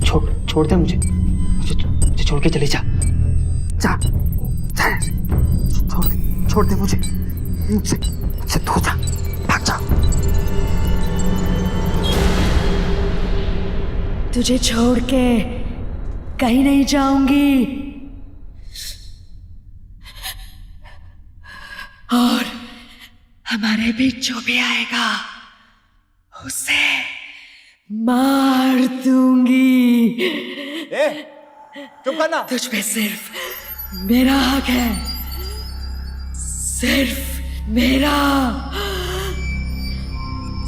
छोड़ दे मुझे छोड़ के चली जा जा जा। छोड़ दे मुझे मुझसे दूर जा, भाग जा। तुझे छोड़ के कहीं नहीं जाऊंगी और हमारे बीच जो भी आएगा उसे मार दूंगी। चुप करना। तुझ पे सिर्फ मेरा हक है, सिर्फ मेरा।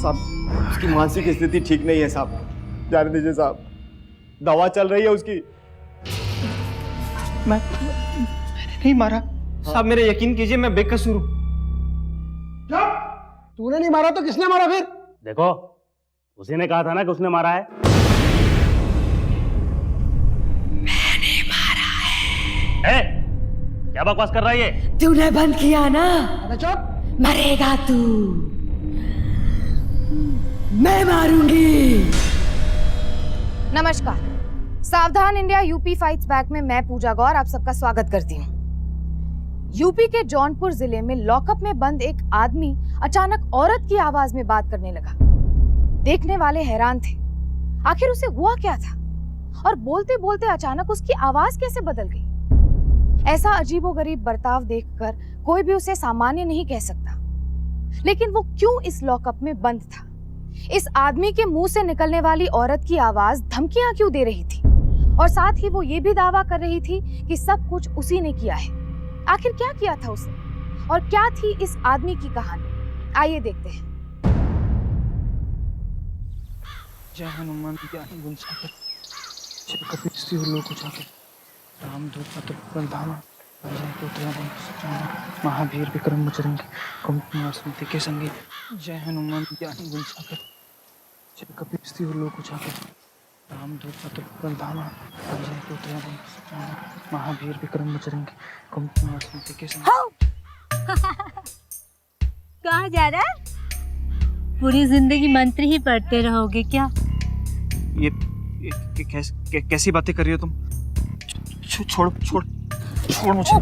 साहब उसकी मानसिक स्थिति ठीक नहीं है साहब, जाने दीजिए साहब, दवा चल रही है उसकी। मैंने नहीं मारा साहब, मेरे यकीन कीजिए, मैं बेकसूर हूं। तूने नहीं मारा तो किसने मारा फिर? देखो उसी ने कहा था ना कि उसने मारा है। मैंने मारा है। क्या बकवास कर रहा है ये? तूने बंद किया ना, अबे चुप। मरेगा तू, मैं मारूंगी। नमस्कार, सावधान इंडिया यूपी फाइट्स बैक में मैं पूजा गौर आप सबका स्वागत करती हूँ। यूपी के जौनपुर जिले में लॉकअप में बंद एक आदमी अचानक औरत की आवाज में बात करने लगा। देखने वाले हैरान थे, आखिर उसे हुआ क्या था और बोलते बोलते अचानक उसकी आवाज कैसे बदल गई। ऐसा अजीबोगरीब बर्ताव देखकर कोई भी उसे सामान्य नहीं कह सकता, लेकिन वो क्यों इस लॉकअप में बंद था? इस आदमी के मुंह से निकलने वाली औरत की आवाज धमकियां क्यों दे रही थी? और साथ ही वो ये भी दावा कर रही थी कि सब कुछ उसी ने किया है। आखिर क्या किया था उसने और क्या थी इस आदमी की कहानी? आइए देखते हैं। जय हनुमान ज्ञान गुण सागर, जय कपीस लोक उजागर, रामदूत अतुल धामा, जय पुत्र महावीर विक्रम बजरंगी, कुमकुम स्मृति के संगी। जय हनुमान ज्ञान गुण सागर, जय कपीस लोक उजागर, रामदूत अतुल धामा, जय पुत्र महावीर विक्रम बजरंगी, कुमकुम स्मृति के संगी। कहाँ जा रहा है? पूरी जिंदगी मंत्र ही पढ़ते रहोगे क्या? ये कैसी बातें कर रही हो तुम? छोड़ मुझे।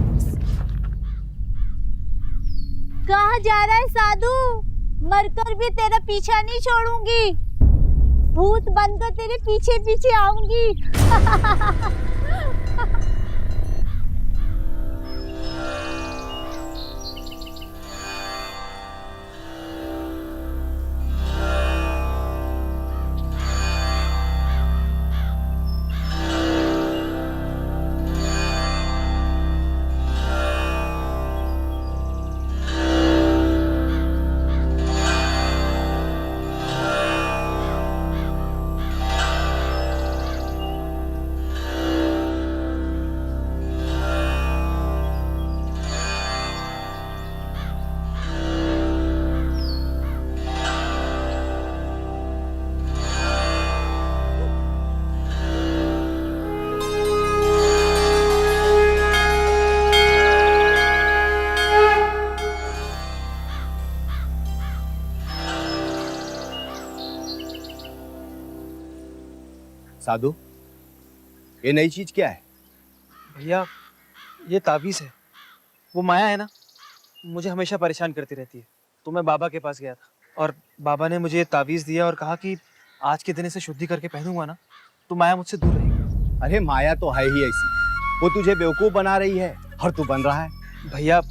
कहाँ जा रहा है साधु? मरकर भी तेरा पीछा नहीं छोड़ूंगी, भूत बनकर तेरे पीछे पीछे आऊंगी। साधु ये नई चीज क्या है? भैया ये ताबीज है, वो माया है ना, मुझे हमेशा परेशान करती रहती है। तो मैं बाबा के पास गया था और बाबा ने मुझे ये ताबीज दिया और कहा कि आज के दिन इसे शुद्धि करके पहनूंगा ना तो माया मुझसे दूर रहेगी। अरे माया तो है ही ऐसी, वो तुझे बेवकूफ बना रही है और तू बन रहा है। भैया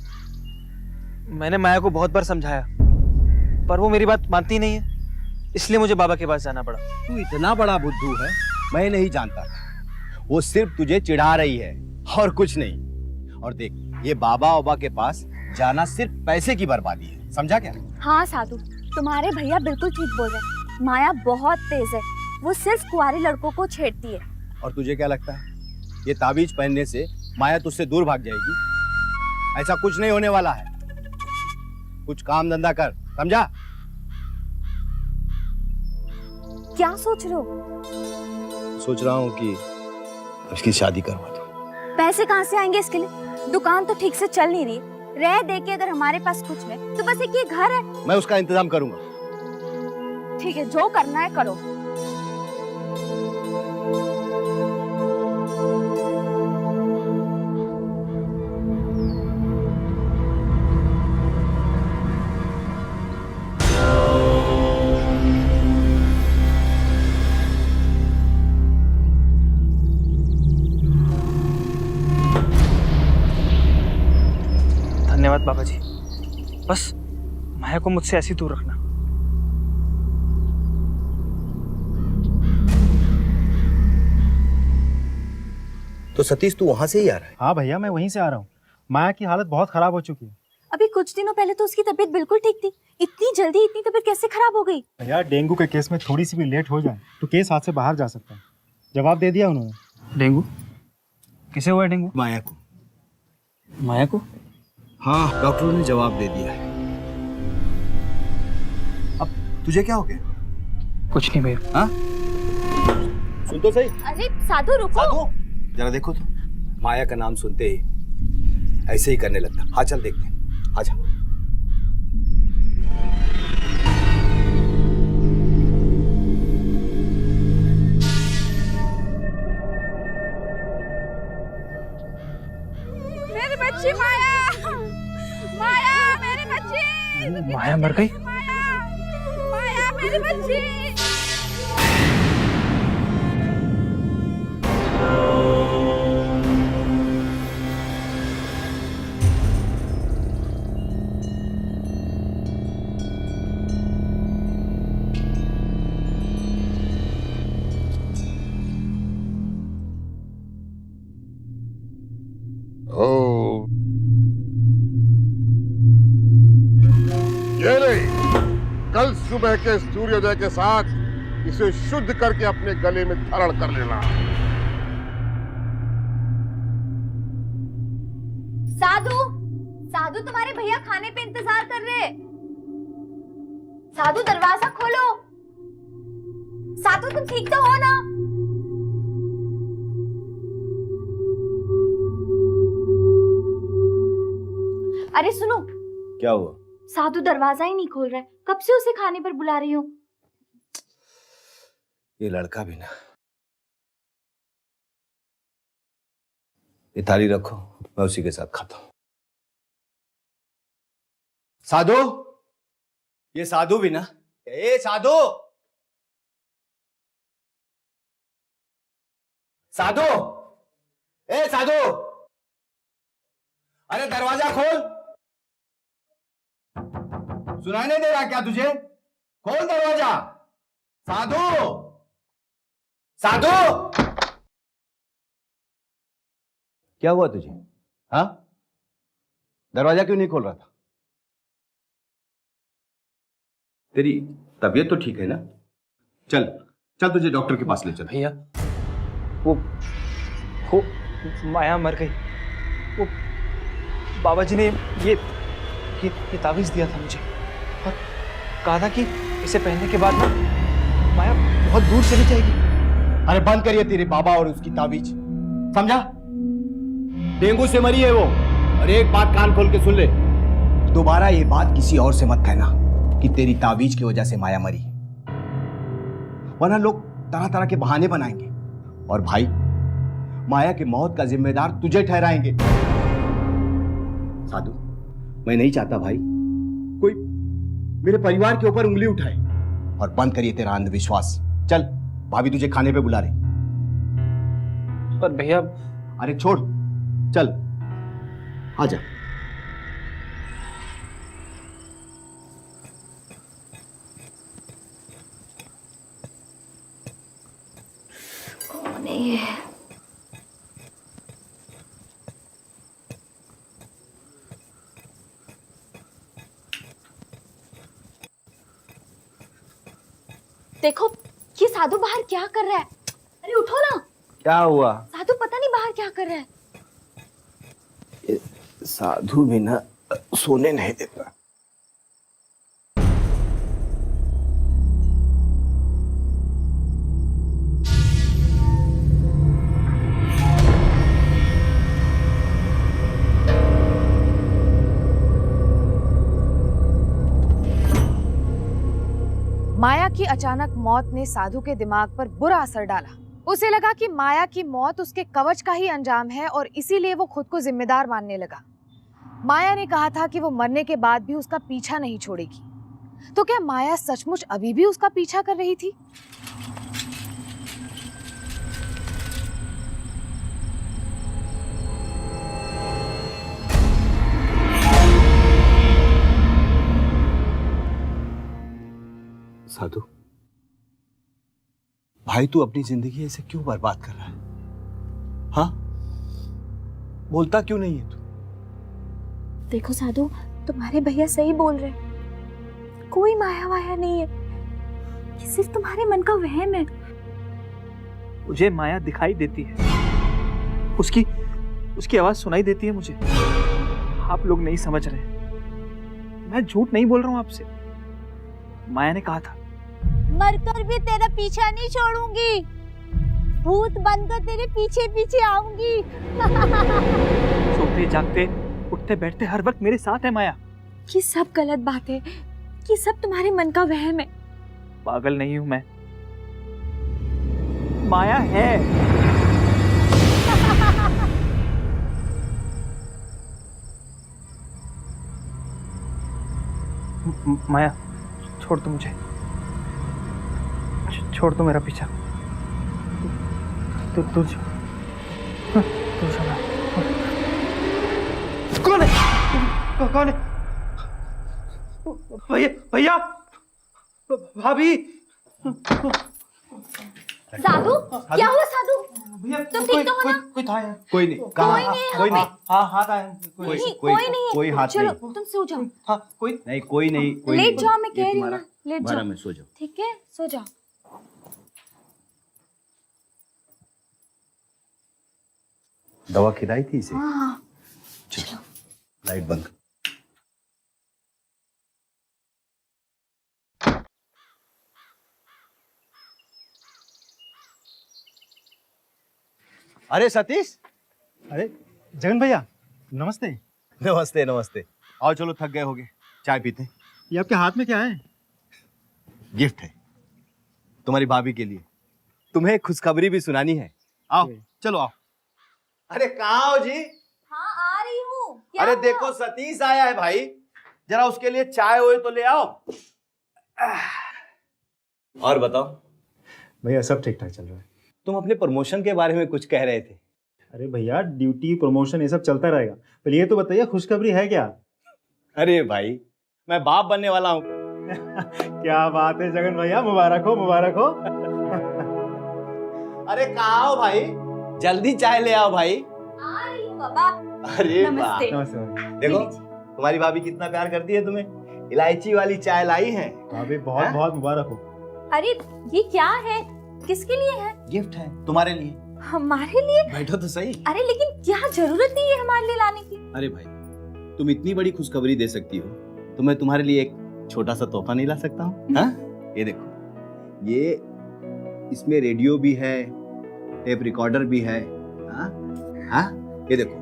मैंने माया को बहुत बार समझाया पर वो मेरी बात मानती नहीं है, इसलिए मुझे बाबा के पास जाना पड़ा। तू इतना बड़ा बुद्धू है, मैं नहीं जानता था। वो सिर्फ तुझे चिढ़ा रही है और कुछ नहीं। और देख ये बाबा ओबा के पास जाना सिर्फ पैसे की बर्बादी है, समझा क्या? हाँ साधु, तुम्हारे भैया बिल्कुल ठीक बोल रहे। माया बहुत तेज है, वो सिर्फ कुंवारे लड़कों को छेड़ती है। और तुझे क्या लगता है ये ताबीज पहनने से माया तुझसे दूर भाग जाएगी? ऐसा कुछ नहीं होने वाला है। कुछ काम धंधा कर, समझा? क्या सोच रहे हो? सोच रहा हूँ कि उसकी शादी करवा दूं। पैसे कहाँ से आएंगे इसके लिए? दुकान तो ठीक से चल नहीं रही, रह दे के अगर हमारे पास कुछ नहीं तो बस एक ये घर है। मैं उसका इंतजाम करूंगा। ठीक है, जो करना है करो। धन्यवाद बाबा जी। बस माया को मुझसे ऐसी दूर रखना। तो सतीश तू वहां से ही आ रहा है? हाँ भैया, मैं वहीं से आ रहा हूँ। माया की हालत बहुत खराब हो चुकी है। अभी कुछ दिनों पहले तो उसकी तबीयत बिल्कुल ठीक थी, इतनी जल्दी इतनी तबीयत कैसे खराब हो गई? भैया, डेंगू के केस में थोड़ी सी भी लेट हो जाए तो केस हाथ से बाहर जा सकता है। जवाब दे दिया उन्होंने। डेंगू? किसे हुआ है डेंगू? माया को। माया को? हाँ, डॉक्टरों ने जवाब दे दिया है। अब तुझे क्या हो गया? कुछ नहीं भैया। हाँ? सुन तो सही। अरे साधु रुको। साधु, जरा देखो तो। माया का नाम सुनते ही ऐसे ही करने लगता। हाँ चल देखते हैं, आजा। मेरी बच्ची माया, माया मेरी बच्ची, माया मर गई? माया मेरी बच्ची। ये नहीं, कल सुबह के सूर्योदय के साथ इसे शुद्ध करके अपने गले में धारण कर लेना। साधु, साधु तुम्हारे भैया खाने पे इंतजार कर रहे। साधु दरवाजा खोलो। साधु तुम ठीक तो हो ना? अरे सुनो, क्या हुआ? साधु दरवाजा ही नहीं खोल रहा है। कब से उसे खाने पर बुला रही हूँ। ये लड़का भी ना। ये थाली रखो, मैं उसी के साथ खाता हूं। साधु, ये साधु भी ना। ए साधु, साधु, ए साधु, अरे दरवाजा खोल। सुनाई नहीं दे रहा क्या तुझे? खोल दरवाजा। साधु, साधु, क्या हुआ तुझे? हाँ, दरवाजा क्यों नहीं खोल रहा था? तेरी तबीयत तो ठीक है ना? चल चल, तुझे डॉक्टर के पास ले चल। भैया, वो माया मर गई। वो बाबा जी ने ये तावीज दिया था मुझे और कहा था कि इसे पहनने के बाद ना माया बहुत दूर चली जाएगी। अरे बंद करिए तेरे बाबा और उसकी तावीज, समझा? डेंगू से मरी है वो। और एक बात कान खोल के सुन ले, दोबारा ये बात किसी और से मत कहना कि तेरी तावीज की वजह से माया मरी, वरना लोग तरह तरह के बहाने बनाएंगे और भाई माया की मौत का जिम्मेदार तुझे ठहराएंगे। साधु, मैं नहीं चाहता भाई कोई मेरे परिवार के ऊपर उंगली उठाए। और बंद करिए तेरा अंधविश्वास। चल, भाभी तुझे खाने पे बुला रही। पर भैया, अरे छोड़, चल आजा। कौन है ये? देखो, ये साधु बाहर क्या कर रहा है? अरे उठो ना। क्या हुआ? साधु पता नहीं बाहर क्या कर रहा है। साधु भी ना सोने नहीं देता। माया की अचानक मौत ने साधु के दिमाग पर बुरा असर डाला। उसे लगा कि माया की मौत उसके कवच का ही अंजाम है और इसीलिए वो खुद को जिम्मेदार मानने लगा। माया ने कहा था कि वो मरने के बाद भी उसका पीछा नहीं छोड़ेगी। तो क्या माया सचमुच अभी भी उसका पीछा कर रही थी? भाई तू अपनी जिंदगी ऐसे क्यों बर्बाद कर रहा है? हाँ, बोलता क्यों नहीं है तू? देखो साधु, तुम्हारे भैया सही बोल रहे, कोई माया वाया नहीं है, ये सिर्फ तुम्हारे मन का वहम है। मुझे माया दिखाई देती है, उसकी आवाज सुनाई देती है मुझे। आप लोग नहीं समझ रहे, मैं झूठ नहीं बोल रहा हूं आपसे। माया ने कहा था, मरकर भी तेरा पीछा नहीं छोड़ूंगी, भूत बनकर तेरे पीछे पीछे आऊंगी। सोते जागते उठते बैठते हर वक्त मेरे साथ है माया। ये सब गलत बात है, ये सब तुम्हारे मन का वहम है। पागल नहीं हूं मैं, माया है। माया, छोड़ दो मुझे, छोड़ दो मेरा पीछा। तू चला। कौन है? कौन है? भैया, भाभी। साधु, क्या हुआ साधु? तुम ठीक तो हो ना? कोई था? कोई नहीं। कोई नहीं। हाँ, हाथ आया। कोई नहीं है। कोई हाथ चलो नहीं। तुम सो जाओ। हाँ, कोई नहीं। लेट जाओ, मैं कह रही हूँ ना, लेट जाओ। में सो जाओ। ठीक है, सो जाओ। दवा खिलाई थी इसे? हाँ। चलो, लाइट बंद। अरे सतीश। अरे जगन भैया, नमस्ते। नमस्ते नमस्ते। आओ चलो, थक गए होगे, चाय पीते हैं। ये आपके हाथ में क्या है? गिफ्ट है तुम्हारी भाभी के लिए, तुम्हें खुशखबरी भी सुनानी है। आओ चलो आओ। अरे कहाँ हो जी? हाँ, आ रही हूँ। अरे देखो सतीश आया है भाई, जरा उसके लिए चाय हो तो ले आओ। और बताओ भैया, सब ठीक ठाक चल रहा है। तुम अपने प्रमोशन के बारे में कुछ कह रहे थे। अरे भैया, ड्यूटी प्रमोशन ये सब चलता रहेगा, पहले ये तो बताइए खुशखबरी है क्या? अरे भाई, मैं बाप बनने वाला हूँ। क्या बात है जगन भैया, मुबारक हो मुबारक हो। अरे कहाँ हो भाई, जल्दी चाय ले आओ भाई। आ रही हूँ बाबा। अरे नमस्ते। नमस्ते। देखो तुम्हारी भाभी कितना प्यार करती है तुम्हें, इलायची वाली चाय लाई है। भाभी बहुत बहुत मुबारक हो। अरे ये क्या है, किसके लिए है? गिफ्ट है तुम्हारे लिए। हमारे लिए? बैठो तो सही। अरे लेकिन क्या जरूरत नहीं है हमारे लिए लाने की? अरे भाई, तुम इतनी बड़ी खुशखबरी दे सकती हो तो मैं तुम्हारे लिए एक छोटा सा तोहफा नहीं ला सकता हूँ? हाँ? ये देखो, ये इसमें रेडियो भी है, टेप रिकॉर्डर भी है। हाँ? हाँ? ये देखो,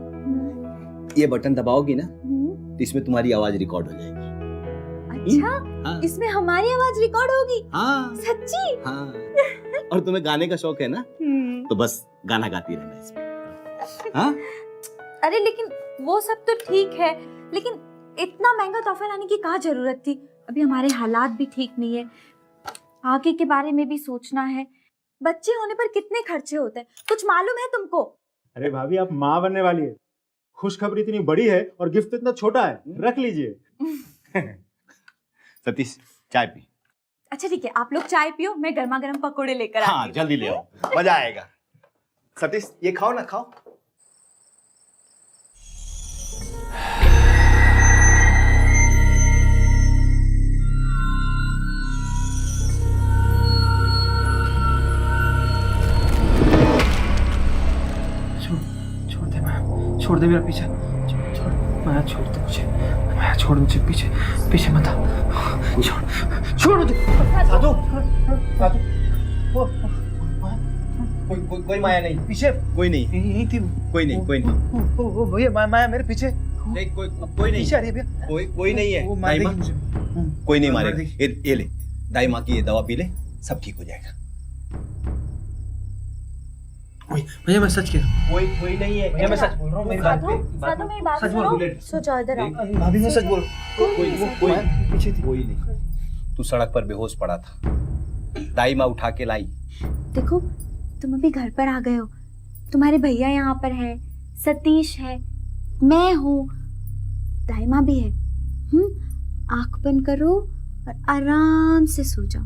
ये बटन दबाओगी ना तो इसमें तुम्हारी आवाज रिकॉर्ड हो जाएगी। अच्छा, हाँ। इसमें हमारी आवाज रिकॉर्ड होगी? हाँ। सच्ची? हाँ। और तुम्हें गाने का शौक है ना, तो बस गाना गाती रहना इसमें। हाँ? अरे लेकिन वो सब तो ठीक है, लेकिन इतना महंगा तोहफा लाने की क्या जरूरत थी? अभी हमारे हालात भी ठीक नहीं है, आगे के बारे में भी सोचना है। बच्चे होने पर कितने खर्चे होते हैं, कुछ मालूम है तुमको? अरे भाभी, आप माँ बनने वाली है, खुशखबरी इतनी बड़ी है और गिफ्ट तो इतना छोटा है, रख लीजिए। सतीश, चाय पी। अच्छा ठीक है, आप लोग चाय पियो, मैं गर्मा गर्म पकोड़े लेकर आती हूँ। हाँ, जल्दी ले आओ, मजा आएगा। सतीश, ये खाओ ना, खाओ। छोड़ दे मेरा पीछा, छोड़ माया, छोड़ दे मुझे माया, छोड़ मुझे, पीछे मत आ, छोड़ मुझे। साधु, साधु, कोई माया नहीं, पीछे कोई नहीं, यहीं थी, कोई नहीं। भैया माया मेरे पीछे नहीं, कोई नहीं, पीछे आ रही है भैया, कोई नहीं है। वो मार देगी दाई मुझे, माँ, कोई नहीं मारेगा। ये ले, दाई माँ की ये दवा पी ले, सब ठीक हो जाएगा। भैया मैं सच कह रहा हूँ, कोई नहीं है भैया मैं सच बोल रहा हूँ, मेरी बात पे साधु मेरी बात सच बोल, सुनो, सो जाओ, इधर आओ। भाभी मैं सच बोल रहा हूँ, कोई पीछे थी। कोई नहीं, तू सड़क पर बेहोश पड़ा था, दाई माँ उठा के लाई। देखो तुम अभी घर पर आ गए हो, तुम्हारे भैया यहाँ पर है, सतीश है, मैं हूँ, दाइमा भी है। आंख बंद करो और आराम से सो जाओ।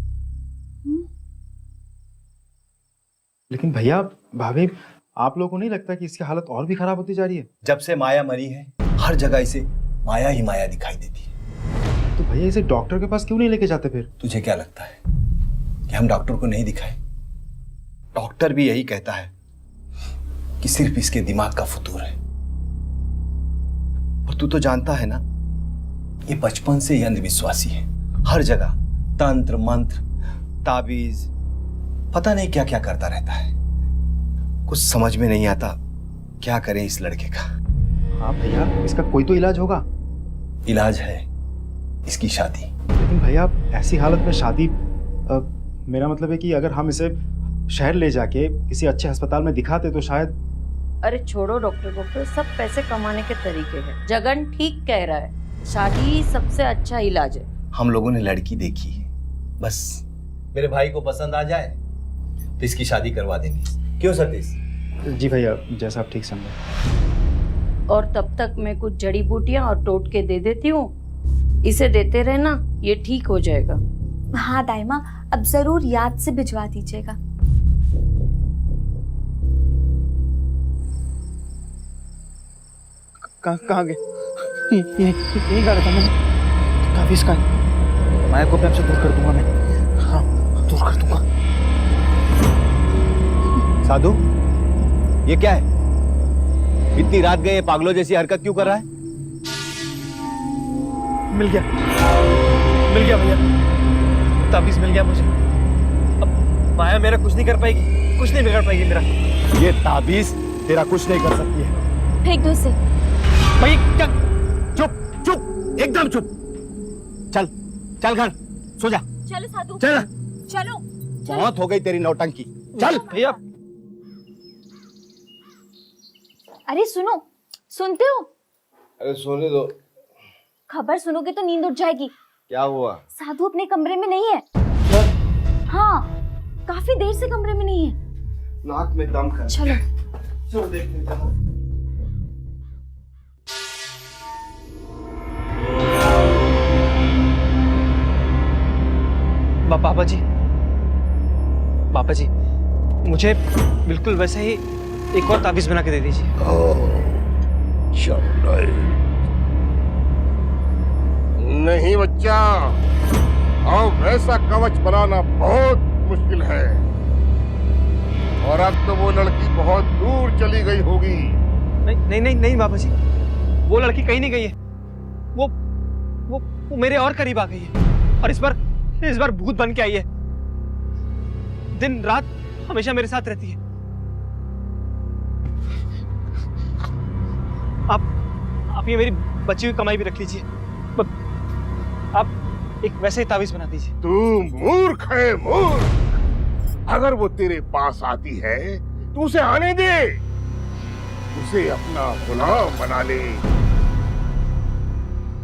लेकिन भैया भाभी, आप लोगों को नहीं लगता कि इसकी हालत और भी खराब होती जा रही है? जब से माया मरी है हर जगह इसे माया ही माया दिखाई देती है। तो भैया इसे डॉक्टर के पास क्यों नहीं लेके जाते फिर? तुझे क्या लगता है कि हम डॉक्टर को नहीं दिखाए? डॉक्टर भी यही कहता है कि सिर्फ इसके दिमाग का फतूर है। और तू तो जानता है ना, ये बचपन से ही अंधविश्वासी है। हर जगह तंत्र मंत्र ताबीज पता नहीं क्या क्या करता रहता है। कुछ समझ में नहीं आता क्या करें इस लड़के का। हाँ भैया, इसका कोई तो इलाज होगा। इलाज है इसकी शादी। लेकिन भैया ऐसी हालत में शादी, मेरा मतलब है कि अगर हम इसे शहर ले जाके किसी अच्छे अस्पताल में दिखाते तो शायद। अरे छोड़ो डॉक्टर, सब पैसे कमाने के तरीके हैं। जगन ठीक कह रहा है, शादी सबसे अच्छा इलाज है। हम लोगों ने लड़की देखी है, बस मेरे भाई को पसंद आ जाए तो इसकी शादी करवा देंगे। क्यों सतीश? जी भैया, जैसा आप ठीक समझे। और तब तक मैं कुछ जड़ी बूटियां और टोटके दे देती हूँ, इसे देते रहना, ये ठीक हो जाएगा। हाँ दाइमा, अब जरूर याद से भिजवा दीजिएगा। कहाँ गए? यही गाड़ा था मैंने। ताबीज का माया को मैं दूर कर दूंगा। मैं हाँ दूर कर दूंगा। साधु, ये क्या है? इतनी रात गए पागलों जैसी हरकत क्यों कर रहा है? मिल गया भैया, ताबीज मिल गया मुझे। अब माया मेरा कुछ नहीं कर पाएगी, कुछ नहीं बिगाड़ पाएगी मेरा। ये ताबीज तेरा कुछ नहीं कर सकती है। फेंक दो इसे। भाई क्या? चुप चुप, एकदम चुप। चल चल घर सो जा। चलो साधु, चल, चलो। बहुत हो गई तेरी नौटंकी। चल भैया। अरे सुनो, सुनते हो? अरे सोने दो। खबर सुनोगे तो नींद उठ जाएगी। क्या हुआ? साधु अपने कमरे में नहीं है। हाँ, काफी देर से कमरे में नहीं है। नाक में दम कर। चलो चलो देखते हैं। पापा जी मुझे बिल्कुल वैसे ही एक और ताबीज बना के दे दीजिए। नहीं बच्चा, अब वैसा कवच बनाना बहुत मुश्किल है। और अब तो वो लड़की बहुत दूर चली गई होगी। नहीं बाबा जी, वो लड़की कहीं नहीं गई है। वो मेरे और करीब आ गई है, और इस बार भूत बन के आई है। दिन रात हमेशा मेरे साथ रहती है। आप ये मेरी बची हुई कमाई भी रख लीजिए। आप एक वैसे ही ताबीज बना दीजिए। तू मूर्ख है, मूर्ख। अगर वो तेरे पास आती है तो उसे आने दे, उसे अपना गुलाम बना ले,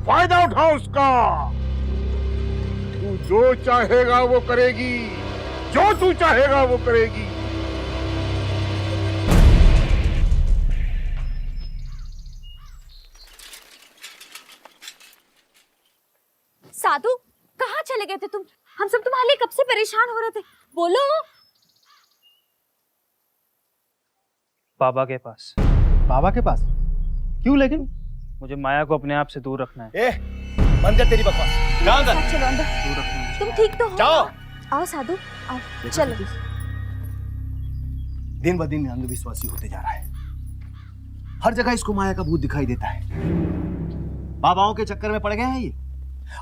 फायदा उठा उसका। तू जो चाहेगा वो करेगी, जो तू चाहेगा वो करेगी। साधु, कहाँ चले गए थे तुम? हम सब तुम्हारे लिए कब से परेशान हो रहे थे। बोलो। बाबा के पास। बाबा के पास क्यों? लेकिन मुझे माया को अपने आप से दूर रखना है। बंद कर तेरी बकवास। जाओ अंदर। चलो अंदर। दूर रखना है। तुम ठीक तो हो? जाओ। आओ साधु, आओ चलो। दिन ब दिन अंधविश्वासी होते जा रहा है। हर जगह इसको माया का भूत दिखाई देता है। बाबाओं के चक्कर में पड़ गया है ये।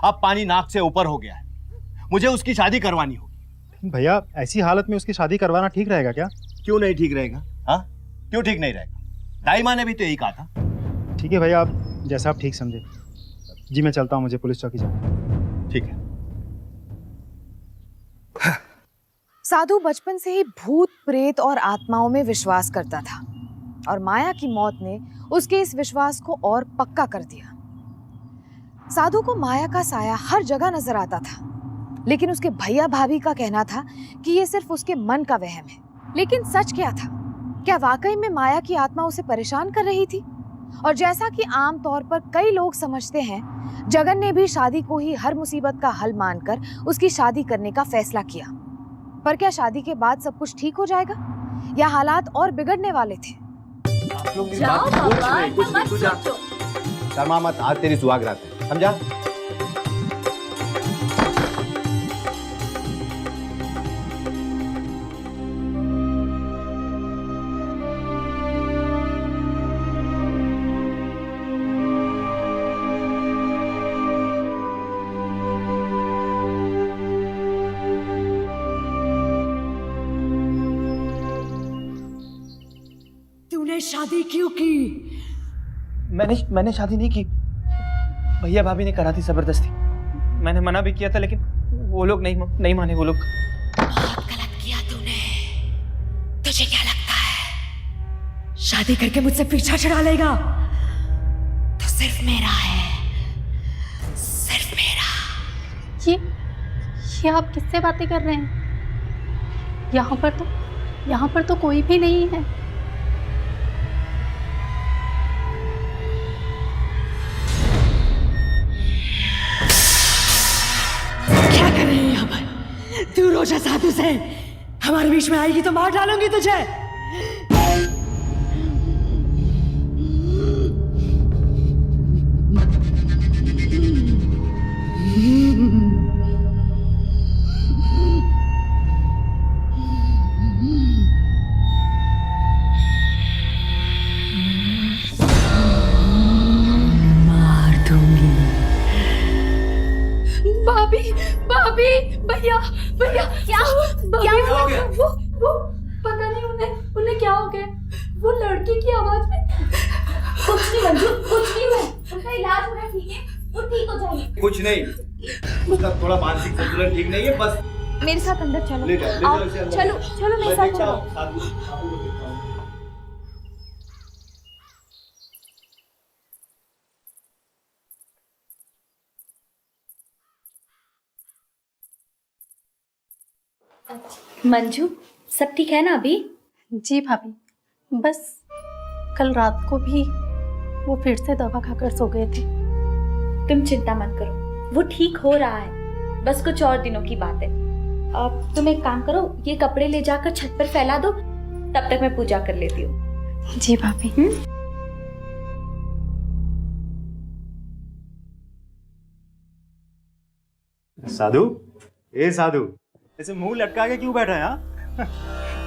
अब पानी नाक से ऊपर हो गया है। मुझे उसकी शादी करवानी होगी। भैया ऐसी हालत में उसकी शादी करवाना ठीक रहेगा क्या? क्यों नहीं ठीक रहेगा? हाँ, क्यों ठीक नहीं रहेगा? दाई माँ ने भी तो यही कहा था। ठीक है भैया, आप जैसा आप ठीक समझे। जी मैं चलता हूँ, मुझे पुलिस चौकी जाना। ठीक है। साधु बचपन से ही भूत प्रेत और आत्माओं में विश्वास करता था, और माया की मौत ने उसके इस विश्वास को और पक्का कर दिया। साधु को माया का साया हर जगह नजर आता था, लेकिन उसके भैया भाभी का कहना था कि ये सिर्फ उसके मन का वहम है। लेकिन सच क्या था? क्या वाकई में माया की आत्मा उसे परेशान कर रही थी? और जैसा कि आम तौर पर कई लोग समझते हैं, जगन ने भी शादी को ही हर मुसीबत का हल मानकर उसकी शादी करने का फैसला किया। पर क्या शादी के बाद सब कुछ ठीक हो जाएगा, या हालात और बिगड़ने वाले थे। आप लोग मेरी जाओ बात बाबा, कुछ नहीं, कुछ इतना नहीं, मत तू जा। सोचो। शर्मा मत, आज तेरी सुहागरात है, समझा? तूने शादी क्यों की? मैंने शादी नहीं की। भैया भाभी ने करा थी जबरदस्ती। मैंने मना भी किया था लेकिन वो लोग नहीं माने। वो लोग बहुत गलत किया तूने। तुझे क्या लगता है शादी करके मुझसे पीछा छुड़ा लेगा? तो सिर्फ मेरा है, सिर्फ मेरा। ये आप किससे बातें कर रहे हैं? यहाँ पर तो कोई भी नहीं है। क्या कर रहे हैं यहाँ पर? तू रोजा साधु से हमारे बीच में आएगी तो मार डालूंगी तुझे। मार दूंगी। भाभी, भैया, क्या हो गया? वो पता नहीं उन्हें क्या हो गया। वो लड़के की आवाज में कुछ नहीं मंजू, कुछ नहीं हुआ। उनका इलाज हो रहा है, ठीक है, वो ठीक हो जाएंगे। कुछ नहीं, उसका थोड़ा मानसिक संतुलन ठीक नहीं है, बस मेरे साथ अंदर चलो। ले जाओ इसे अंदर। चलो मेरे साथ चलो। मंजू, सब ठीक है ना अभी? जी भाभी, बस कल रात को भी वो फिर से दवा खाकर सो गए थे। तुम चिंता मत करो, वो ठीक हो रहा है, बस कुछ और दिनों की बात है। अब तुम एक काम करो, ये कपड़े ले जाकर छत पर फैला दो, तब तक मैं पूजा कर लेती हूँ। जी भाभी। साधु, ए साधु, ऐसे मुंह लटका के क्यों बैठा है? हाँ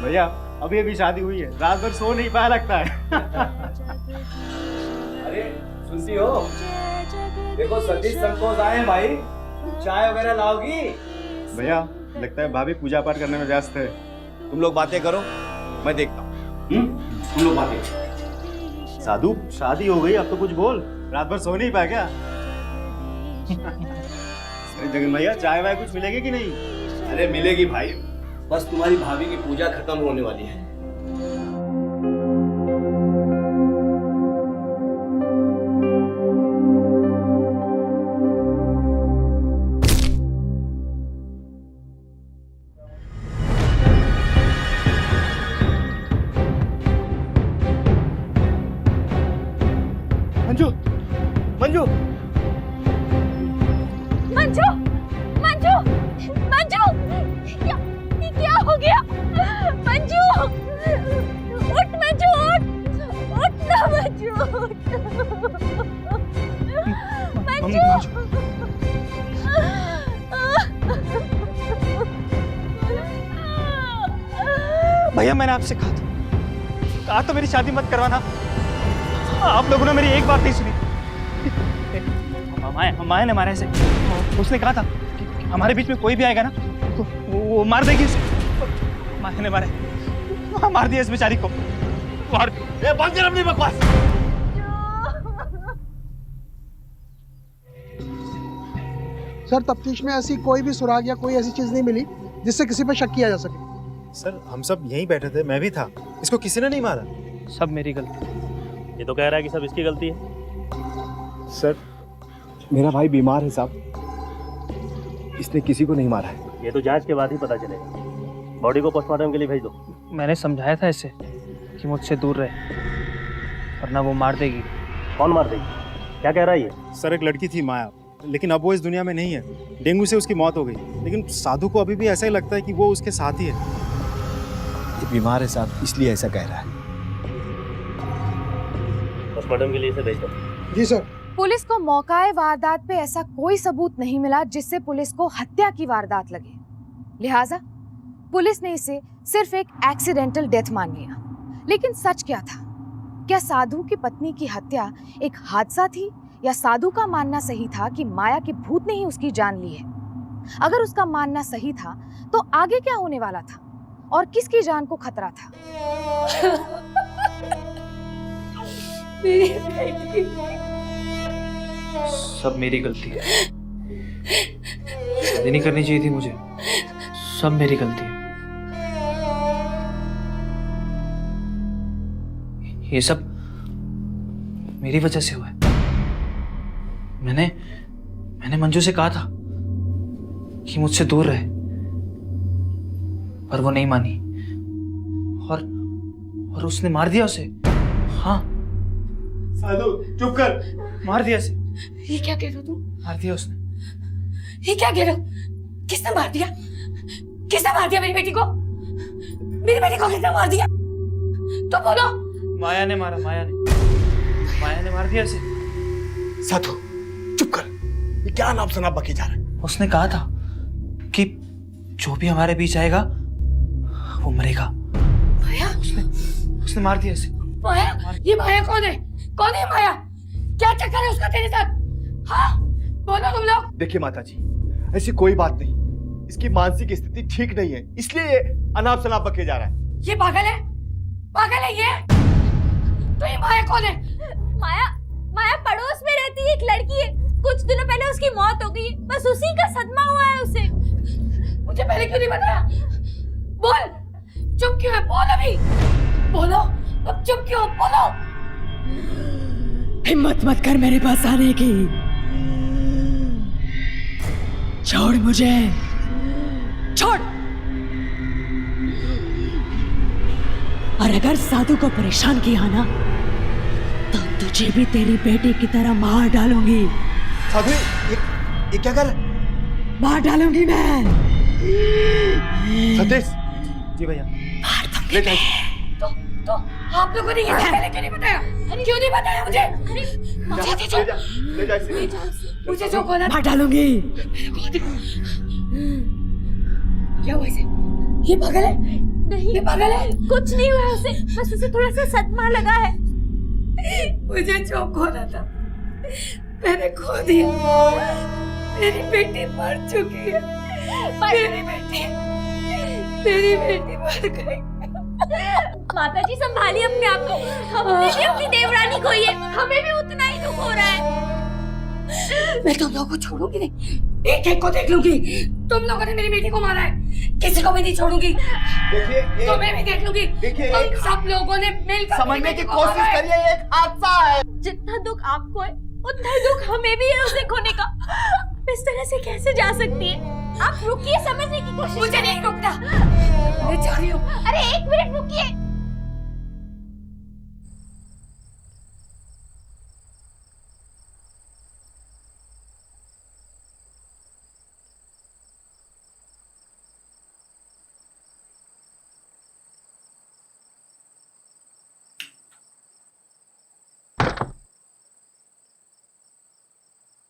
भैया, अभी अभी शादी हुई है, रात भर सो नहीं पाया लगता है। अरे सुनती हो? देखो सतीश संकोच आए हैं भाई, चाय वगैरह लाओगी? भैया, लगता है भाभी पूजा पाठ करने में व्यस्त है। तुम लोग बातें करो, मैं देखता हूँ। तुम लोग बातें। साधु, शादी हो गई, अब तो कुछ बोल। रात भर सो नहीं पाया क्या? अरे जगन भैया, चाय वाय कुछ मिलेगी कि नहीं? अरे मिलेगी भाई, बस तुम्हारी भाभी की पूजा खत्म होने वाली है। मंजू, मंजू, मंजू, मंजू, मंजू, क्या हो गया? मंजू, उठ मंजू, उठ ना मंजू, मंजू। भैया मैंने आपसे कहा तो मेरी शादी मत करवाना। आप लोगों ने मेरी एक बात नहीं सुनी। माया ने मारा इसे। उसने कहा था कि हमारे बीच में कोई भी आएगा ना तो वो मार देगी इसे। माया ने मार दिया इस बेचारी को। बंद कर अपनी बकवास। सर, तफ्तीश में ऐसी कोई भी सुराग या कोई ऐसी चीज नहीं मिली जिससे किसी पर शक किया जा सके। सर, हम सब यहीं बैठे थे, मैं भी था। इसको किसी ने नहीं मारा। सब मेरी गलती। ये तो कह रहा है कि सब इसकी गलती है। सर, मेरा भाई बीमार है साहब, इसने किसी को नहीं मारा है। ये तो जांच के बाद ही पता चलेगा। बॉडी को पोस्टमार्टम के लिए भेज दो। मैंने समझाया था इसे कि मुझसे दूर रहे, वरना वो मार देगी। कौन मार देगी? क्या कह रहा है ये? सर, एक लड़की थी माया, लेकिन अब वो इस दुनिया में नहीं है। डेंगू से उसकी मौत हो गई, लेकिन साधु को अभी भी ऐसा ही लगता है कि वो उसके साथ ही है। ये बीमार है साहब, इसलिए ऐसा कह रहा है। पोस्टमार्टम के लिए इसे भेज दो। जी सर। पुलिस को मौकाए वारदात पे ऐसा कोई सबूत नहीं मिला जिससे पुलिस को हत्या की वारदात लगे, लिहाजा पुलिस ने इसे सिर्फ एक एक्सीडेंटल डेथ मान लिया। लेकिन सच क्या था? क्या साधु की पत्नी की हत्या एक हादसा थी या साधु का मानना सही था कि माया के भूत ने ही उसकी जान ली है? अगर उसका मानना सही था तो आगे क्या होने वाला था और किसकी जान को खतरा था? सब मेरी गलती है। शादी नहीं करनी चाहिए थी मुझे। सब मेरी गलती है। ये सब मेरी वजह से हुआ है। मैंने मंजू से कहा था कि मुझसे दूर रहे, पर वो नहीं मानी और उसने मार दिया उसे। हाँ साधु चुप कर। मार दिया उसे। ये क्या कह रहे हो तुम? मार दिया उसने। ये क्या कह रहे हो? किसने मार दिया? किसने मार दिया मेरी बेटी को? मेरी बेटी को किसने मार दिया? तो बोलो। माया ने मारा। माया ने मार दिया उसे। साधु चुप कर, ये क्या नाम शनाप बकी जा रहा है? उसने कहा था कि जो भी हमारे बीच आएगा वो मरेगा। माया? उसने मार दिया उसे। माया? ये माया कौन है? कौन है माया? क्या चक्कर है उसका तेरे साथ? हाँ बोलो तुम लोग। देखिए माता जी, ऐसी कोई बात नहीं। इसकी मानसिक स्थिति ठीक नहीं है, इसलिए ये अनाप शनाप बके जा रहा है। ये पागल है? पागल है ये? तो ये माया कौन है? माया पड़ोस में रहती है, एक लड़की है। कुछ दिनों पहले उसकी मौत हो गई, बस उसी का सदमा हुआ है उसे। मुझे पहले क्यों नहीं बताया? बोल, चुप क्यों है? बोल अभी, बोलो। अब चुप क्यों? बोलो। हिम्मत मत कर मेरे पास आने की। छोड़ मुझे, छोड़। और अगर साधु को परेशान किया ना तो तुझे भी तेरी बेटी की तरह मार डालूंगी। साधु ये क्या कर? मार डालूंगी मैं। सतीश जी भैया। मार दूंगी। तो आप लोगों ने ये पहले क्यों नहीं बताया? क्यों नहीं बताया मुझे? मुझे जो बोला मार डालूंगी। क्या हुआ इसे? ये पागल है? नहीं, ये पागल है? कुछ नहीं हुआ उसे, बस उसे थोड़ा सा सदमा लगा है। मुझे जो खोना था मैंने खो दिया। मेरी बेटी मर चुकी है। मेरी बेटी मर गई। माता जी संभालिए अपने आप को। हमने भी अपनी देवरानी खोई है, हमें भी उतना ही दुख हो रहा है। मैं तुम लोगों को छोड़ूंगी नहीं, एक एक को देख लूंगी। तुम लोगों ने मेरी बेटी को मारा है, किसी को भी नहीं छोड़ूंगी। तुम्हें भी देख लूंगी। तुम सब लोगों ने मिलकर समझने की कोशिश करिए, एक हादसा है। जितना दुख आपको है उतना दुख हमें भी है उसे खोने का। इस तरह से कैसे जा सकती है? आप रुकिए, समझने की कोशिश। मुझे नहीं रुकना, मैं जा रही हूँ। अरे एक मिनट रुकिए।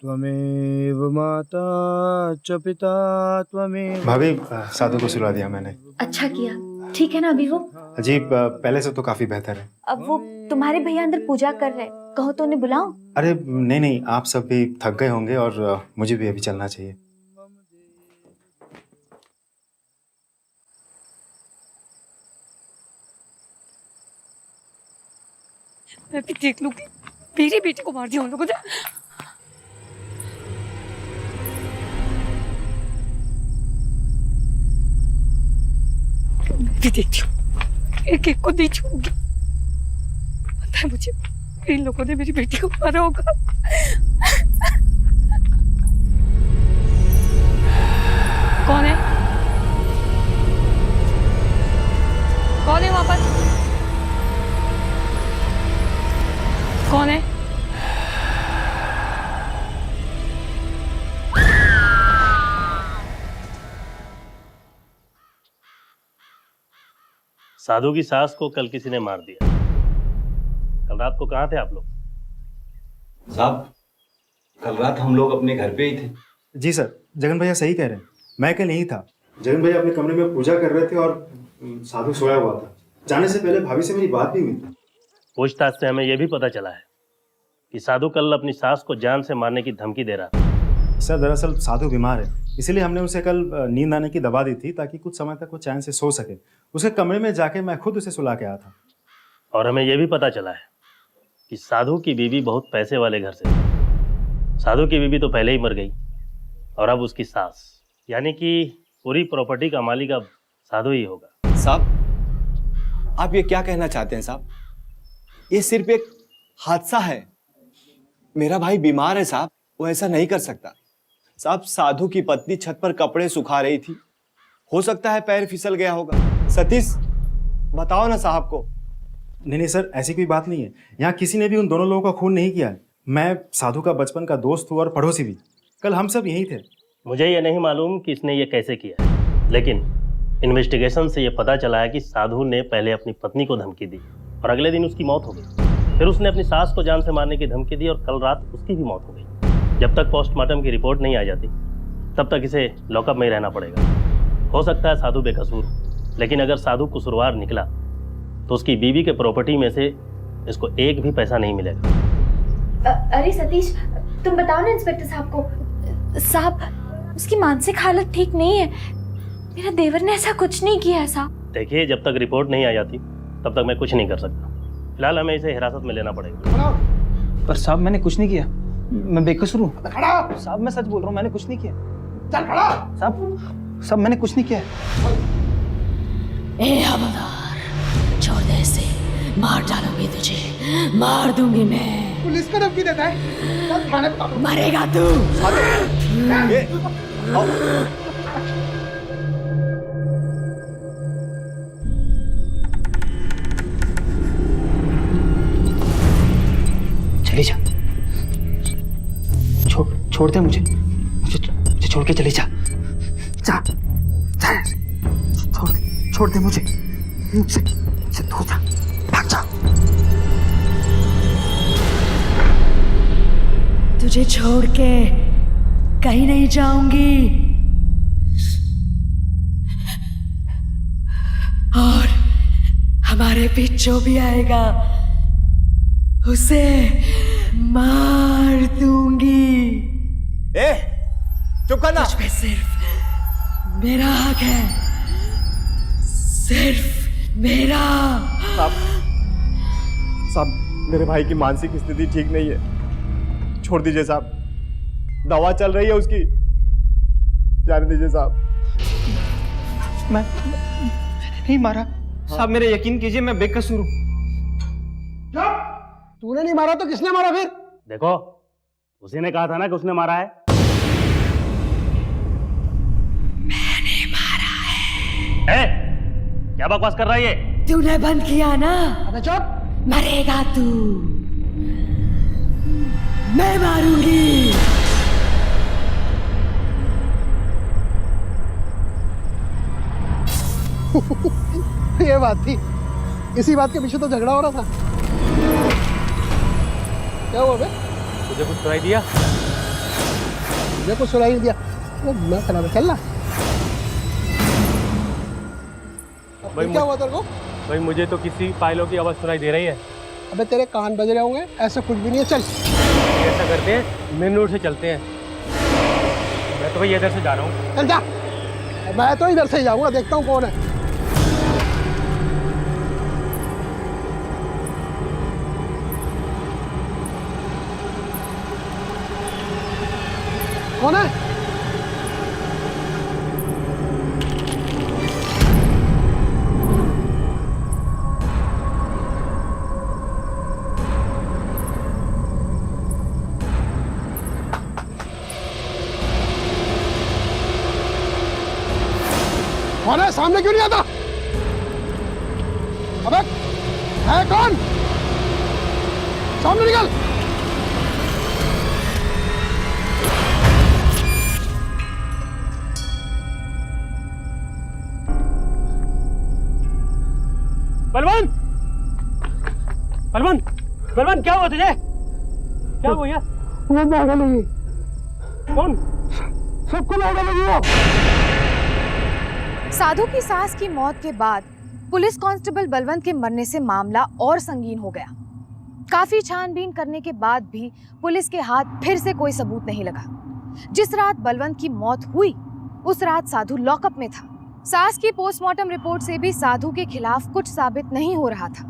त्वमेव माता च पिता त्वमेव। भाभी साधु को सुला दिया मैंने। अच्छा किया। ठीक है ना अभी वो? जी पहले से तो काफी बेहतर है। अब वो तुम्हारे भैया अंदर पूजा कर रहे हैं, कहो तो उन्हें बुलाओ। अरे नहीं, आप सब भी थक गए होंगे और मुझे भी अभी चलना चाहिए। मैं भी देख लूंगी। मेरी बेटी को मार दिया उन लोगों ने। भी देखती हूँ, एक एक को नहीं छोड़ूंगी। पता है मुझे, इन लोगों ने मेरी बेटी को मारा होगा। कौन है? कौन है वहां पर? कौन है? साधु की सास को कल किसी ने मार दिया। कल रात को कहाँ थे आप लोग? साहब कल रात हम लोग अपने घर पे ही थे। जी सर, जगन भैया सही कह रहे हैं, मैं कल नहीं था। जगन भैया अपने कमरे में पूजा कर रहे थे और साधु सोया हुआ था। जाने से पहले भाभी से मेरी बात भी हुई थी। पूछताछ से हमें यह भी पता चला है कि साधु कल अपनी सास को जान से मारने की धमकी दे रहा था। सर दरअसल साधु बीमार है, इसीलिए हमने उसे कल नींद आने की दवा दी थी ताकि कुछ समय तक वो चैन से सो सके। उसके कमरे में जाके मैं खुद उसे सुला के आया था। और हमें यह भी पता चला है कि साधु की बीवी बहुत पैसे वाले घर से थी। साधु की बीवी तो पहले ही मर गई और अब उसकी सास, यानी कि पूरी प्रॉपर्टी का मालिक अब साधु ही होगा। साहब आप ये क्या कहना चाहते हैं साहब? ये सिर्फ एक हादसा है। मेरा भाई बीमार है साहब, वो ऐसा नहीं कर सकता। साहब साधु की पत्नी छत पर कपड़े सुखा रही थी, हो सकता है पैर फिसल गया होगा। सतीश बताओ ना साहब को। नहीं सर, ऐसी कोई बात नहीं है। यहाँ किसी ने भी उन दोनों लोगों का खून नहीं किया है। मैं साधु का बचपन का दोस्त हूँ और पड़ोसी भी। कल हम सब यहीं थे। मुझे ये नहीं मालूम कि इसने ये कैसे किया है, लेकिन इन्वेस्टिगेशन से ये पता चला है कि साधु ने पहले अपनी पत्नी को धमकी दी और अगले दिन उसकी मौत हो गई। फिर उसने अपनी सास को जान से मारने की धमकी दी और कल रात उसकी भी मौत हो गई। जब तक पोस्टमार्टम की रिपोर्ट नहीं आ जाती तब तक इसे लॉकअप में ही रहना पड़ेगा। हो सकता है साधु बेकसूर हो, लेकिन अगर साधु कसूरवार निकला तो उसकी बीवी के प्रॉपर्टी में से इसको एक भी पैसा नहीं मिलेगा। अरे सतीश, तुम बताओ ना इंस्पेक्टर साहब को। साहब उसकी मानसिक हालत ठीक नहीं है। मेरा देवर ने ऐसा कुछ नहीं किया है साहब। देखिए, जब तक रिपोर्ट नहीं आ जाती तब तक मैं कुछ नहीं कर सकता। फिलहाल हमें इसे हिरासत में लेना पड़ेगा। पर साहब मैंने कुछ नहीं किया, मैं बेकसूर हूँ। साहब मैं सच बोल रहा हूँ, मैंने कुछ नहीं किया। चल खड़ा। साहब मैंने कुछ नहीं किया। ए हवलदार, छोड़ दे इसे, मार डालूंगी तुझे, मार दूंगी मैं। पुलिस को धमकी देता है? चल थाने पे पकड़ो। मरेगा तू। चले जा, छोड़ दे मुझे छोड़ के चले जा। जा छोड़ दे मुझे दूर जा, भाग जा। तुझे छोड़ के कहीं नहीं जाऊंगी। और हमारे बीच जो भी आएगा उसे मार दूंगी। ए, चुप करना। तुझ पे सिर्फ मेरा हक है, सिर्फ मेरा। साहब मेरे भाई की मानसिक स्थिति ठीक नहीं है, छोड़ दीजिए साहब। दवा चल रही है उसकी, जाने दीजिए साहब। मैंने नहीं मारा साहब, मेरे यकीन कीजिए, मैं बेकसूर हूँ। तूने नहीं मारा तो किसने मारा फिर? देखो, उसी ने कहा था ना कि उसने मारा है। मैंने मारा है। क्या बकवास कर रहा है ये? तूने बंद किया ना? अबे चुप। मरेगा तू, मैं मारूंगी। ये बात थी, इसी बात के पीछे तो झगड़ा हो रहा था। क्या हुआ बे? तुझे कुछ सुनाई दिया? मुझे कुछ सुनाई नहीं दिया। वो मैं खराब चल ना। भाई क्या हुआ तेरे को? भाई मुझे तो किसी पायलों की आवाज सुनाई दे रही है। अबे तेरे कान बज रहे होंगे, ऐसा कुछ भी नहीं है। चल ऐसा करते हैं, मेन रोड से चलते हैं। मैं तो भाई इधर से जा रहा हूँ। चल जा। मैं तो इधर से ही जाऊंगा, देखता हूँ कौन है। कौन है? कौन है? सामने क्यों नहीं आता? अबे है कौन? सामने निकल। बलवंत, बलवंत, बलवंत, क्या हुआ तुझे? क्या हुआ यार? वो भागा लगी। कौन? सबको भागा लगी वो। साधु की सास की मौत के बाद पुलिस कांस्टेबल बलवंत के मरने से मामला और संगीन हो गया। काफी छानबीन करने के बाद भी पुलिस के हाथ फिर से कोई सबूत नहीं लगा। जिस रात बलवंत की मौत हुई उस रात साधु लॉकअप में था। सास की पोस्टमार्टम रिपोर्ट से भी साधु के खिलाफ कुछ साबित नहीं हो रहा था।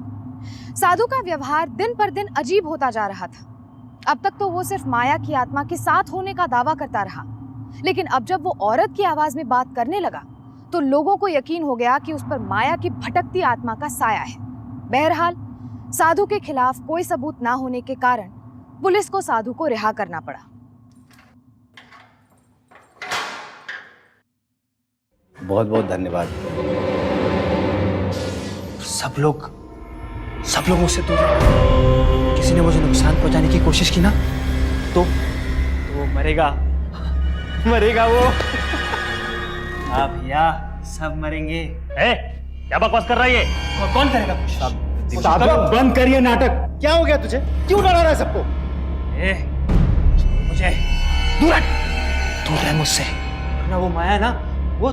साधु का व्यवहार दिन पर दिन अजीब होता जा रहा था। अब तक तो वो सिर्फ माया की आत्मा के साथ होने का दावा करता रहा, लेकिन अब जब वो औरत की आवाज में बात करने लगा तो लोगों को यकीन हो गया कि उस पर माया की भटकती आत्मा का साया है। बहरहाल साधु के खिलाफ कोई सबूत ना होने के कारण पुलिस को साधु को रिहा करना पड़ा। बहुत बहुत धन्यवाद। सब लोग मुझसे दूर हैं। किसी ने मुझे नुकसान पहुंचाने की कोशिश की ना तो वो मरेगा वो। हाँ भैया, सब मरेंगे। क्या बकवास कर रहा है ये? कौन करेगा कुछ? साधु, बंद करिए नाटक। क्या हो गया तुझे? क्यों डरा रहा है सबको? मुझे दूर रह मुझसे, वरना वो माया ना वो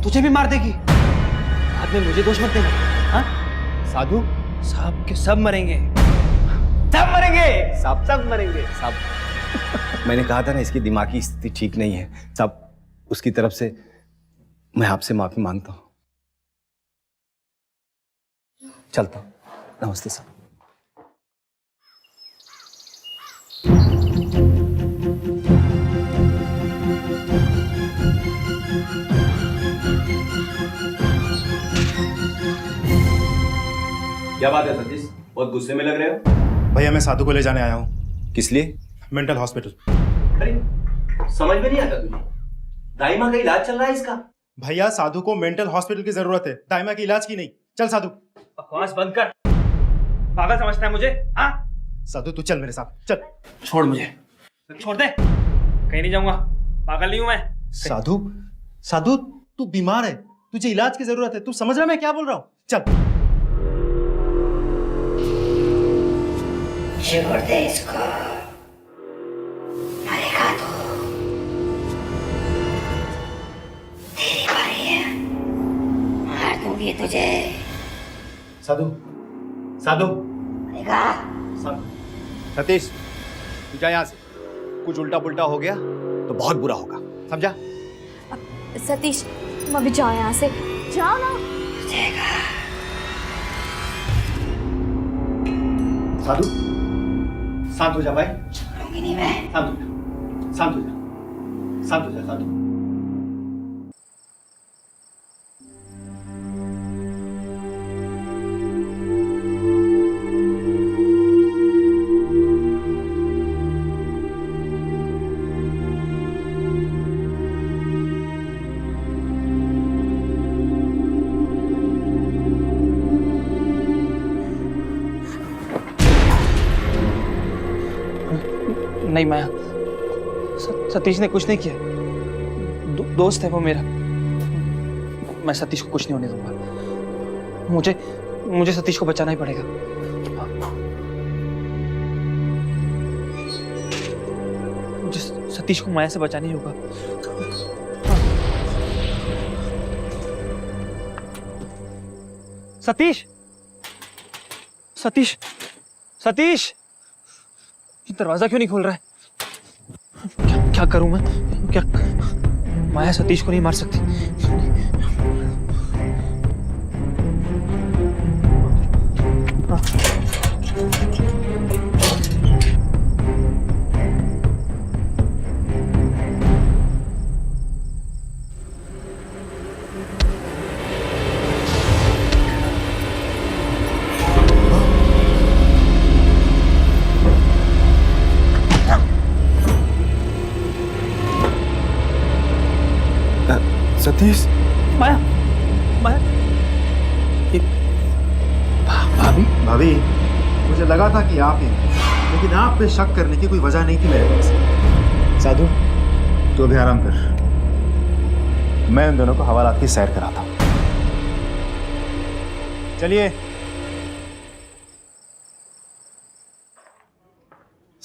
तुझे भी मार देगी। बाद में मुझे दोष मत देना। हाँ? साधु, सब के सब मरेंगे। सब मरेंगे। मैंने कहा था ना इसकी दिमागी स्थिति ठीक नहीं है। सब उसकी तरफ से मैं आपसे माफी मांगता हूं। चलता हूं। नमस्ते साहब। क्या बात है सतीश, बहुत गुस्से में लग रहे हो? भैया मैं साधु को ले जाने आया हूँ। किस लिए? Mental hospital. अरे समझ में नहीं आता तुझे, दाइमा का इलाज चल रहा है इसका। भैया साधु को मेंटल हॉस्पिटल की जरूरत है, दाइमा के इलाज की नहीं। चल साधु। बकवास बंद कर। पागल समझता है मुझे? हाँ? साधु तू चल मेरे साथ, चल। छोड़ मुझे, छोड़ दे। कहीं नहीं जाऊंगा, पागल नहीं हूं मैं। साधु तू बीमार है, तुझे इलाज की जरूरत है। तू समझ रहा है मैं क्या बोल रहा हूँ? चल। छोड़ दे इसको, मरेगा तो। तेरी बारी है, मार दूंगी तुझे। साधु, साधु, मरेगा। सतीश तू जा यहाँ से। कुछ उल्टा पुल्टा हो गया तो बहुत बुरा होगा, समझा? सतीश तुम अभी जाओ यहाँ से, जाओ ना। साधु शांत हो जा भाई। छोड़ूंगी नहीं मैं। शांत हो जा साधु। नहीं माया, सतीश ने कुछ नहीं किया। दोस्त है वो मेरा। मैं सतीश को कुछ नहीं होने दूंगा। मुझे सतीश को बचाना ही पड़ेगा। मुझे सतीश को माया से बचाना ही होगा। सतीश, सतीश, सतीश, दरवाजा क्यों नहीं खोल रहा है? क्या करूं मैं? क्या माया सतीश को नहीं मार सकती? सतीश, माया, भाभी मुझे लगा था कि आप ही, लेकिन आप पे शक करने की कोई वजह नहीं थी मेरे पास। साधु तू अभी आराम कर, मैं उन दोनों को हवालात की सैर कराता हूं। चलिए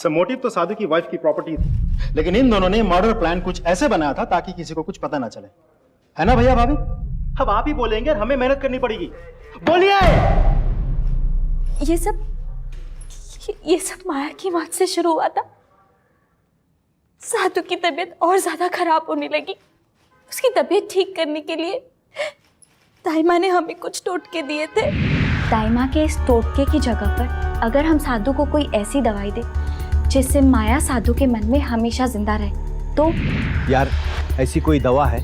सर मोटिव तो साधु की वाइफ की प्रॉपर्टी थी, लेकिन इन दोनों ने मर्डर प्लान कुछ ऐसे बनाया था ताकि किसी को कुछ पता ना चले, है ना भैया भाभी? अब आप ही बोलेंगे और हमें मेहनत करनी पड़ेगी। बोलिए। ये सब माया की मौत से शुरू हुआ था। साधु की तबीयत और ज्यादा खराब होने लगी। उसकी तबीयत ठीक करने के लिए ताइमा ने हमें कुछ टोटके दिए थे। ताइमा के इस टोटके की जगह पर अगर हम साधु को कोई ऐसी दवाई दे जिससे माया साधु के मन में हमेशा जिंदा रहे तो? यार ऐसी कोई दवा है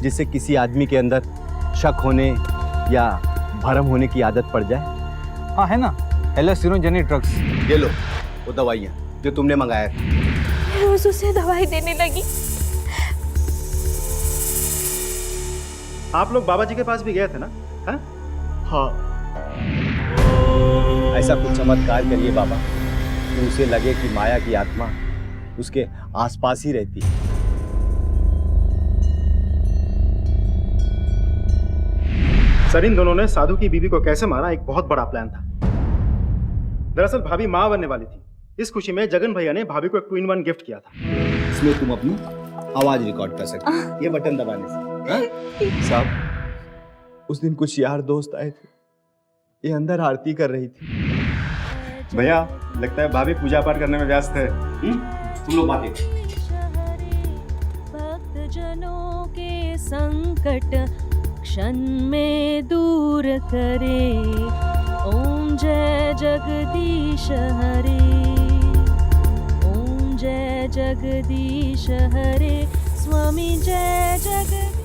जिससे किसी आदमी के अंदर शक होने या भरम होने की आदत पड़ जाए? हाँ है ना, हेलोसिनोजेनिक ड्रग्स। ये लो वो दवाइयाँ जो तुमने मंगाया था। रोज उसे दवाई देने लगी। आप लोग बाबा जी के पास भी गए थे ना? हाँ? हाँ। ऐसा कुछ चमत्कार करिए बाबा कि उसे लगे कि माया की आत्मा उसके आसपास ही रहती है। सर इन दोनों ने साधु की बीवी को कैसे मारा एक बहुत बड़ा प्लान था। दरअसल भाभी मां बनने वाली थी। इस खुशी में जगन भैया ने भाभी को एक 2-in-1 गिफ्ट किया था। इसमें तुम अपनी आवाज रिकॉर्ड कर सकते हो ये बटन दबाने से। साहब उस दिन कुछ यार दोस्त आए थे, ये अंदर आरती कर रही थी। भैया लगता है भाभी पूजा पाठ करने में व्यस्त है। तुम लोग बातें। भक्तजनों के संकट क्षण में दूर करे, ओम जय जगदीश हरे, ओम जय जगदीश हरे, स्वामी जय जगदीश।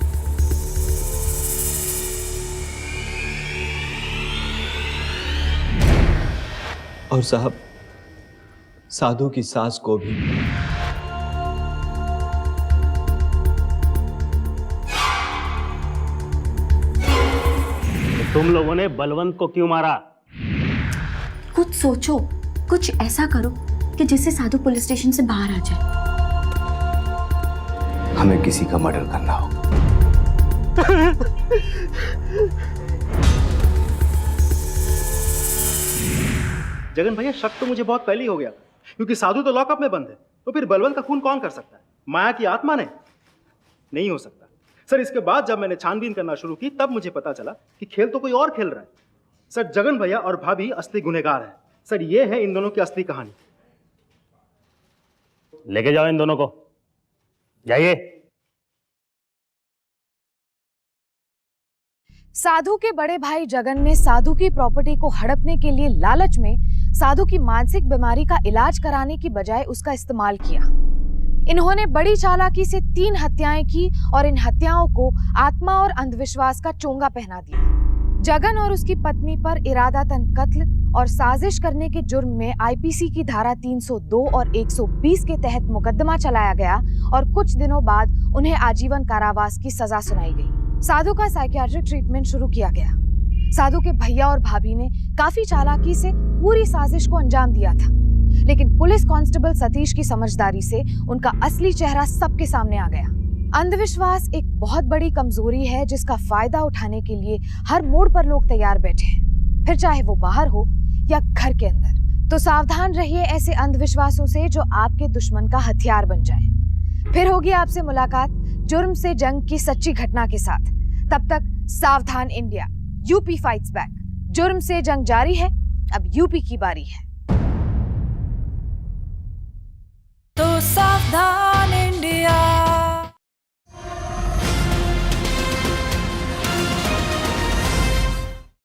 और साहब साधु की सास को भी। तुम लोगों ने बलवंत को क्यों मारा? कुछ सोचो, कुछ ऐसा करो कि जिससे साधु पुलिस स्टेशन से बाहर आ जाए। हमें किसी का मर्डर करना होगा। जगन भैया शक तो मुझे बहुत पहले ही हो गया क्योंकि साधु तो लॉकअप में बंद है, तो फिर बलवंत का खून कौन कर सकता है? माया की आत्मा ने? नहीं हो सकता सर। इसके बाद जब मैंने छानबीन करना शुरू की तब मुझे पता चला कि खेल तो कोई और खेल रहा है। सर जगन भैया और भाभी असली गुनहगार हैं। सर ये है इन दोनों की असली कहानी। लेके जाओ इन दोनों को, जाइए। साधु के बड़े भाई जगन ने साधु की प्रॉपर्टी को हड़पने के लिए लालच में साधु की मानसिक बीमारी का इलाज कराने की बजाय उसका इस्तेमाल किया। इन्होंने बड़ी चालाकी से 3 हत्याएं की और इन हत्याओं को आत्मा और अंधविश्वास का चोंगा पहना दिया। जगन और उसकी पत्नी पर इरादतन कत्ल और साजिश करने के जुर्म में आईपीसी की धारा 302 और 120 के तहत मुकदमा चलाया गया और कुछ दिनों बाद उन्हें आजीवन कारावास की सजा सुनाई गई। साधु का साइकियाट्रिक ट्रीटमेंट शुरू किया गया। साधु के भैया और भाभी ने काफी चालाकी से पूरी साजिश को अंजाम दिया था, लेकिन पुलिस कांस्टेबल सतीश की समझदारी से उनका असली चेहरा सबके सामने आ गया। अंधविश्वास एक बहुत बड़ी कमजोरी है जिसका फायदा उठाने के लिए हर मोड़ पर लोग तैयार बैठे हैं, फिर चाहे वो बाहर हो या घर के अंदर। तो सावधान रहिए ऐसे अंधविश्वासों से जो आपके दुश्मन का हथियार बन जाए। फिर होगी आपसे मुलाकात जुर्म से जंग की सच्ची घटना के साथ। तब तक सावधान इंडिया, यूपी फाइट्स बैक। जुर्म से जंग जारी है, अब यूपी की बारी है। तो सावधान इंडिया।